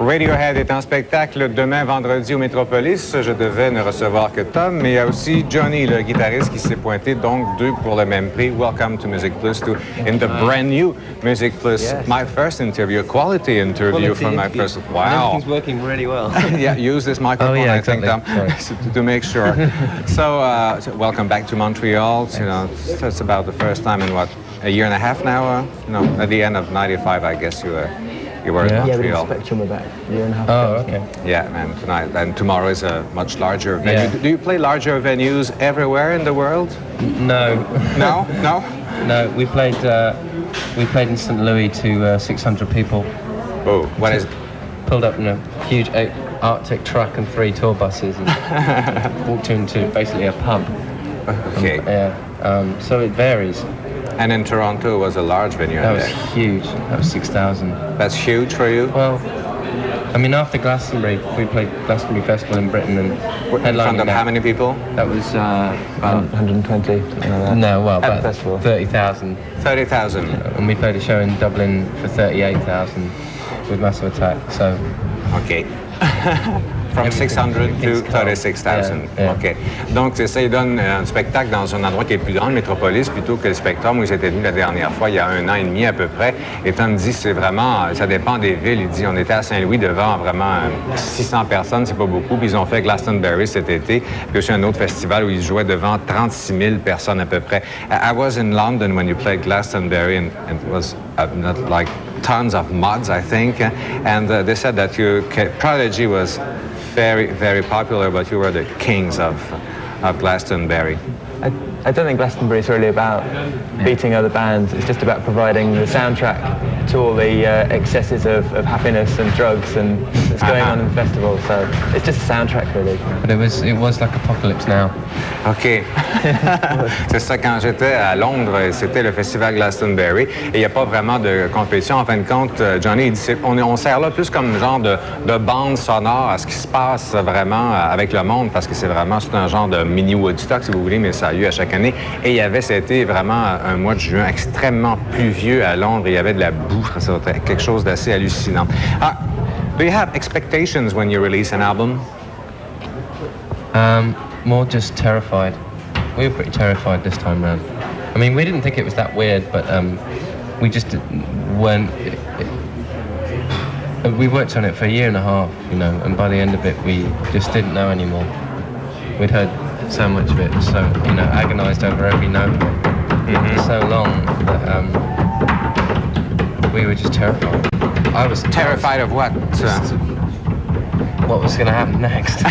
Radiohead est en spectacle demain vendredi au Métropolis. Je devais ne recevoir que Thom, mais il y a aussi Jonny, le guitariste, qui s'est pointé, donc deux pour le même prix. Welcome to MusiquePlus, in the brand new MusiquePlus. Yes. My first interview, quality interview from my first. Wow. Everything's working really well. Yeah, use this microphone, I think, Thom, to make sure. So, welcome back to Montreal. You know, it's about the first time in what, a year and a half now? At the end of '95, I guess you were in Montreal. Yeah, with Spectrum we're back. A year and a half. Oh, okay. Yeah, and tonight and tomorrow is a much larger venue. Yeah. Do you play larger venues everywhere in the world? No. No? No? No, we played in St. Louis to 600 people. Oh, what is it? Pulled up in a huge Arctic truck and 3 tour buses and walked into basically a pub. Okay. So it varies. And in Toronto was a large venue. That was huge. That was 6,000. That's huge for you? Well, I mean, after Glastonbury, we played Glastonbury Festival in Britain and headlining. In front of how many people? That was about 120. No, well, at about the festival. 30,000. 30,000. And we played a show in Dublin for 38,000 with Massive Attack. So. Okay. From 600 to 36,000. Yeah. OK. Donc, c'est ça, il donne un spectacle dans un endroit qui est plus grand, le Métropolis, plutôt que le Spectrum, où ils étaient venus la dernière fois, il y a 1 an et demi à peu près. Et Thom dit, c'est vraiment, ça dépend des villes. Il dit, on était à Saint-Louis devant vraiment 600 personnes, c'est pas beaucoup. Puis ils ont fait Glastonbury cet été. Puis aussi un autre festival où ils jouaient devant 36 000 personnes à peu près. I was in London when you played Glastonbury, and it was not like tons of mods, I think. And they said that your Prodigy was very, very popular, but you were the kings of Glastonbury. I don't think Glastonbury is really about beating other bands. It's just about providing the soundtrack to all the excesses of happiness and drugs and that's going on in the festival. So it's just a soundtrack, really. But it was like Apocalypse Now. OK. C'est ça, quand j'étais à Londres, c'était le festival Glastonbury et il n'y a pas vraiment de compétition. En fin de compte, Jonny, il dit, on sert là plus comme genre de bande sonore à ce qui se passe vraiment avec le monde parce que c'est un genre de mini Woodstock, si vous voulez, mais ça a lieu à chaque année. Et il y avait, c'était vraiment un mois de juin extrêmement pluvieux à Londres. Il y avait de la boue, c'était quelque chose d'assez hallucinant. Do you have expectations when you release an album? More just terrified. We were pretty terrified this time round. I mean, we didn't think it was that weird, but we just weren't. We worked on it for a year and a half, and by the end of it, we just didn't know anymore. We'd heard so much of it, so agonised over every note for so long that we were just terrified. I was terrified of what? What was going to happen next?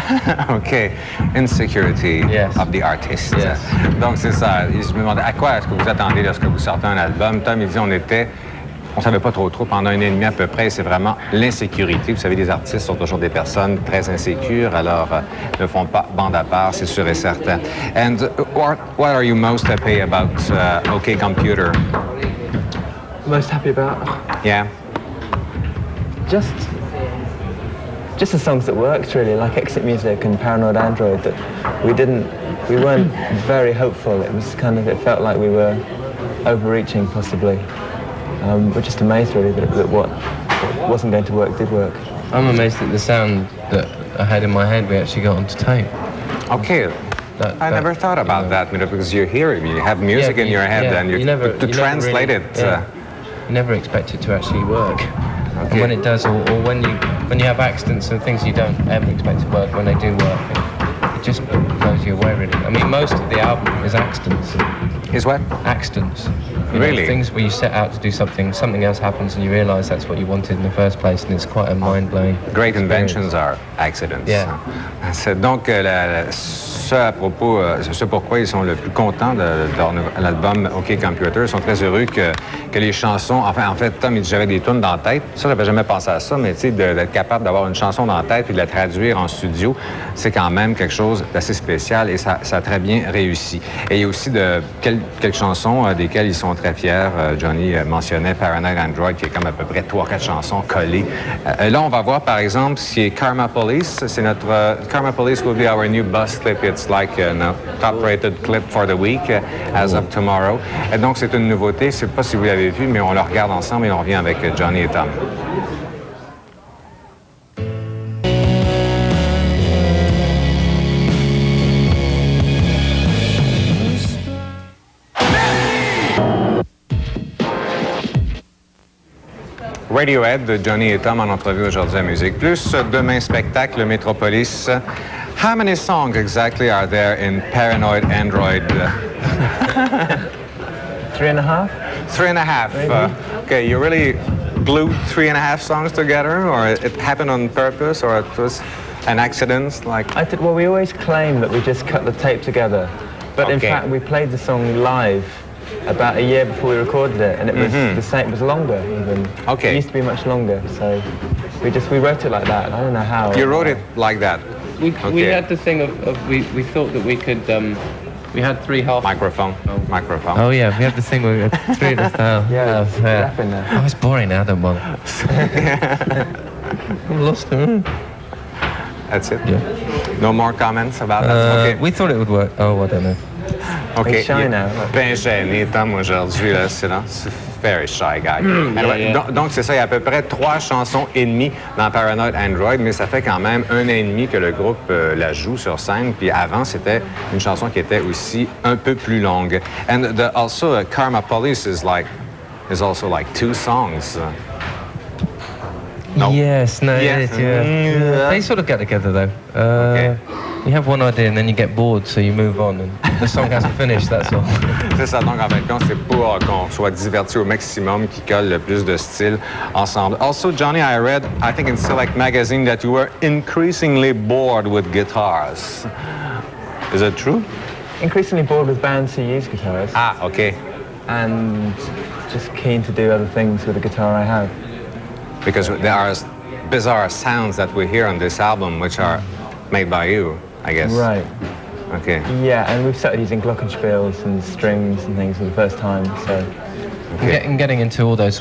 OK. Insecurity of the artist. Yes. Donc, c'est ça. Je me demandais, à quoi est-ce que vous attendez lorsque vous sortez un album? Thom, il dit, on savait pas trop pendant 1 an et demi à peu près. C'est vraiment l'insécurité. Vous savez, les artistes sont toujours des personnes très insécures, alors ne font pas bande à part, c'est sûr et certain. And what are you most happy about OK Computer? Most happy about? Yeah. Just the songs that worked, really, like Exit Music and Paranoid Android, that we weren't very hopeful. It felt like we were overreaching, possibly. We're just amazed, really, that what wasn't going to work did work. I'm amazed at the sound that I had in my head we actually got onto tape. Okay. I never thought about that, because you hear it, you have music in your head, and to translate it. You never expect it to actually work. Okay. And when it does, or when you have accidents and things you don't ever expect to work, when they do work, it just blows you away, really. I mean, most of the album is accidents. Is what? Accidents. Really? Things where you set out to do something else happens, and you realise that's what you wanted in the first place, and it's quite a mind-blowing Great inventions are accidents. Yeah. Donc, ce pourquoi ils sont le plus contents de l'album OK Computer, ils sont très heureux que les chansons, en fait, Thom, il dit j'avais des tunes dans la tête. Ça, j'avais jamais pensé à ça, mais tu sais, d'être capable d'avoir une chanson dans la tête et de la traduire en studio, c'est quand même quelque chose d'assez spécial et ça a très bien réussi. Et il y a aussi quelques chansons desquelles ils sont très fiers. Jonny mentionnait Paranoid Android, qui est comme à peu près 3-4 chansons collées. Là, on va voir, par exemple, ce qui est Karma Police. C'est notre Karma Police will be our new bus clip. It's like a top-rated clip for the week as of tomorrow. Et donc, c'est une nouveauté. Je ne sais pas si vous l'avez vu, mais on le regarde ensemble et on revient avec Jonny et Thom. Radiohead, de Jonny et Thom en entrevue aujourd'hui à MusiquePlus. Demain, spectacle Metropolis. How many songs exactly are there in Paranoid Android? 3.5. 3.5. Okay, you really glued 3.5 songs together, or it happened on purpose, or it was an accident? Like Well, we always claim that we just cut the tape together, but in fact we played the song live about a year before we recorded it, and it was the same. It was longer even. Okay. It used to be much longer, so we wrote it like that. I don't know how. You wrote it like that. We had the thing of we thought that we could we had 3 half Microphone. Oh yeah, we had the thing where we had 3 at the style. Yeah, rapping there. Oh, it's boring now, don't bother. I'm lost. That's it. Yeah. No more comments about that. Okay. We thought it would work. Oh, I don't know. Okay. He's shy now. Ben gêné, Thom, aujourd'hui, là, c'est very shy guy. Anyway, donc, c'est ça, il y a à peu près 3 chansons et demie dans Paranoid Android, mais ça fait quand même 1 an et demi que le groupe la joue sur scène, puis avant, c'était une chanson qui était aussi un peu plus longue. And also, Karma Police is also like 2 songs. No. Yes, no, Yes. it is, yeah. They sort of get together though. Okay. You have one idea and then you get bored, so you move on, and the song hasn't finished. That's all. C'est ça, donc en fait, c'est pour qu'on soit diverti au maximum, qui colle le plus de styles ensemble. Also, Jonny, I read, I think in Select Magazine, that you were increasingly bored with guitars. Is it true? Increasingly bored with bands who use guitars, Ah, okay. and just keen to do other things with the guitar I have. Because there are bizarre sounds that we hear on this album, which are made by you, I guess. Right. Okay. Yeah, and we've started using glockenspiels and strings and things for the first time, so... Okay. Getting into all the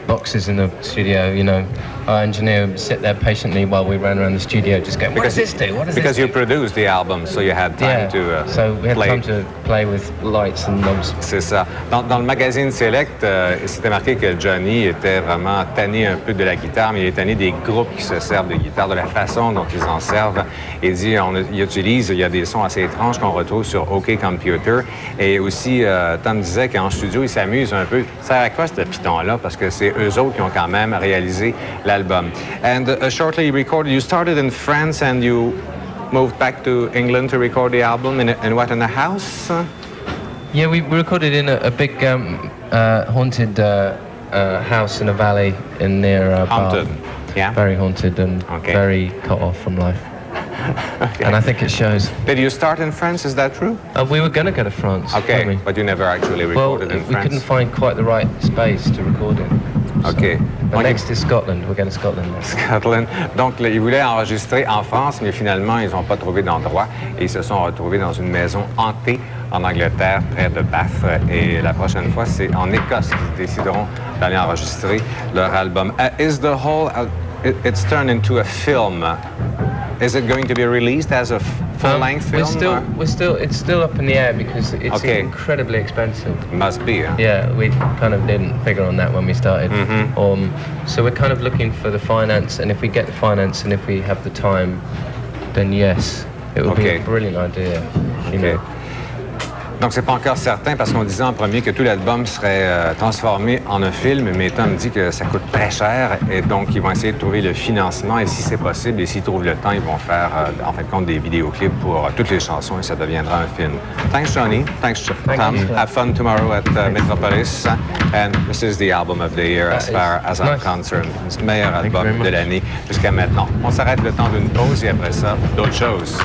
boxes in the studio, you know, our engineer would sit there patiently while we ran around the studio just going, what does this do? What does Because this you do? produced the album, so you had time to so we had play. time to play with lights and knobs. C'est ça. Dans le magazine Select, c'était marqué que Jonny était vraiment tanné un peu de la guitare, mais il est tanné des groupes qui se servent de guitare, de la façon dont ils en servent. Il dit, il y a des sons assez étranges qu'on retrouve sur OK Computer. Et aussi, Thom disait qu'en studio, il s'amuse un peu. Ça à quoi ce piton-là? Parce que c'est eux autres qui ont quand même réalisé l'album. And shortly recorded, you started in France and you moved back to England to record the album in a house? Yeah, we recorded in a big haunted house in a valley near Haunted, Bath. yeah. Very haunted and very cut off from life. Okay. And I think it shows. Did you start in France? Is that true? We were going to go to France. Okay, weren't we? but you never actually recorded in we France. couldn't find quite the right space to record in. Okay. But next is Scotland. We're going to Scotland next. Scotland. Donc, ils voulaient enregistrer en France, mais finalement, ils n'ont pas trouvé d'endroit et ils se sont retrouvés dans une maison hantée en Angleterre, près de Bath. Et la prochaine fois, c'est en Écosse qu'ils décideront d'aller enregistrer leur album. Is the whole... it's turned into a film. Is it going to be released as a full-length film? It's still up in the air because it's incredibly expensive. Must be, yeah. Yeah, we kind of didn't figure on that when we started. Mm-hmm. So we're kind of looking for the finance, and if we get the finance and if we have the time, then yes, it would be a brilliant idea. You know. Donc, c'est pas encore certain parce qu'on disait en premier que tout l'album serait transformé en un film, mais Thom dit que ça coûte très cher et donc ils vont essayer de trouver le financement et si c'est possible et s'ils trouvent le temps, ils vont faire en fin de compte des vidéoclips pour toutes les chansons et ça deviendra un film. Thanks, Jonny. Thanks, Thom. Have fun tomorrow at Metropolis. And this is the album of the year as far as I'm concerned. C'est le meilleur album de l'année jusqu'à maintenant. On s'arrête le temps d'une pause et après ça, d'autres choses.